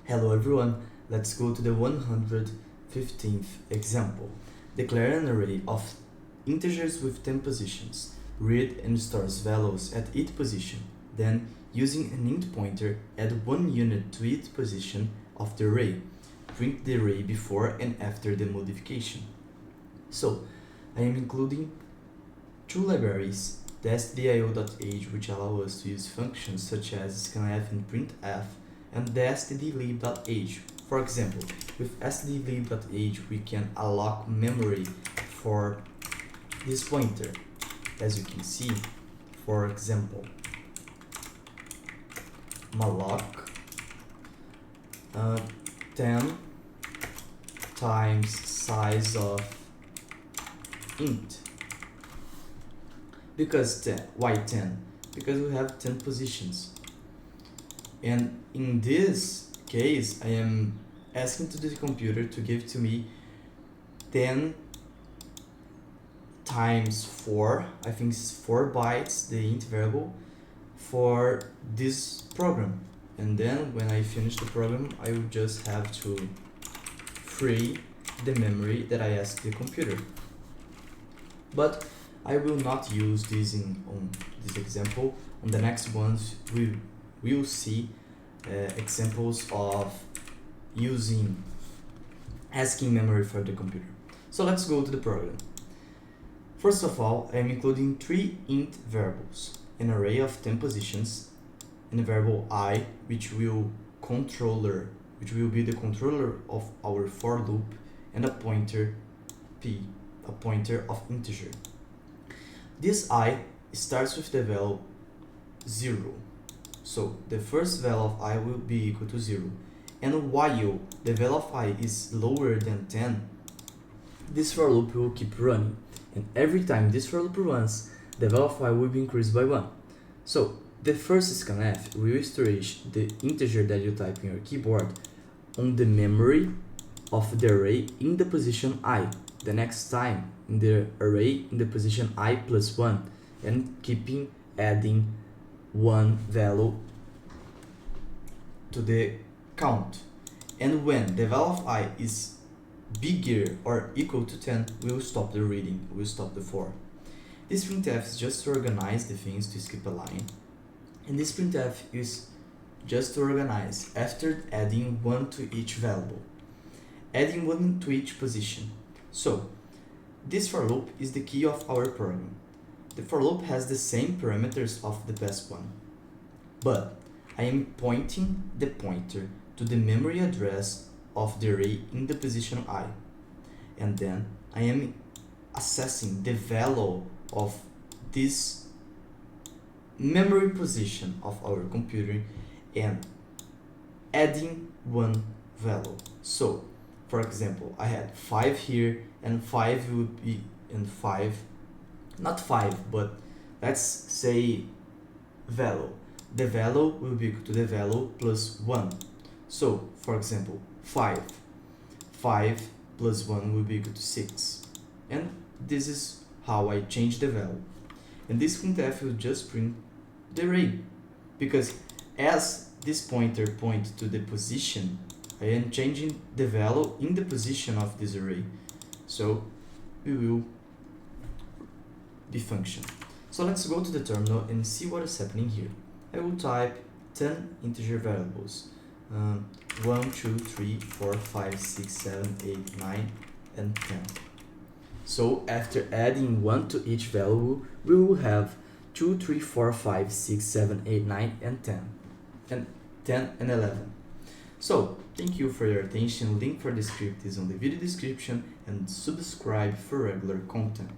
Hello everyone, let's go to the 115th example. Declare an array of integers with 10 positions. Read and stores values at each position. Then, using an int pointer, add 1 unit to each position of the array. Print the array before and after the modification. So, I am including two libraries, the stdio.h, which allow us to use functions such as scanf and printf, and the stdlib.h. For example, with stdlib.h we can alloc memory for this pointer. As you can see, for example, malloc 10 times size of int. Because 10, why 10? Because we have 10 positions. And in this case, I am asking to the computer to give to me 10 times 4, I think it's 4 bytes, the int variable, for this program. And then when I finish the program, I will just have to free the memory that I asked the computer. But I will not use this on this example. On the next ones, we will see examples of asking memory for the computer. So let's go to the program. First of all, I am including 3 int variables, an array of 10 positions, and a variable I, which will be the controller of our for loop, and a pointer p, a pointer of integer. This I starts with the value 0. So the first value of I will be equal to 0. And while the value of I is lower than 10, this for loop will keep running. And every time this for loop runs, the value of I will be increased by 1. So the first scanf will store the integer that you type in your keyboard on the memory of the array in the position I. The next time in the array in the position I plus 1, and keeping adding one value to the count. And when the value of I is bigger or equal to 10, we'll stop the reading, we'll stop the for. This printf is just to organize the things, to skip a line. And this printf is just to organize after adding 1 to each variable, adding 1 to each position. So this for loop is the key of our program. The for loop has the same parameters of the past one, but I am pointing the pointer to the memory address of the array in the position I, and then I am assessing the value of this memory position of our computer and adding one value. So for example, I had 5 here, and 5 would be in 5, not 5, but let's say value. The value will be equal to the value plus 1. So for example, 5 plus 1 will be equal to 6. And this is how I change the value. And this printf will just print the array, because as this pointer points to the position, I am changing the value in the position of this array. So we will defunction. So let's go to the terminal and see what is happening here. I will type 10 integer variables. 1, 2, 3, 4, 5, 6, 7, 8, 9, and 10. So after adding 1 to each value, we will have 2, 3, 4, 5, 6, 7, 8, 9, and 10. And 10 and 11. So, thank you for your attention. Link for the script is on the video description, and subscribe for regular content.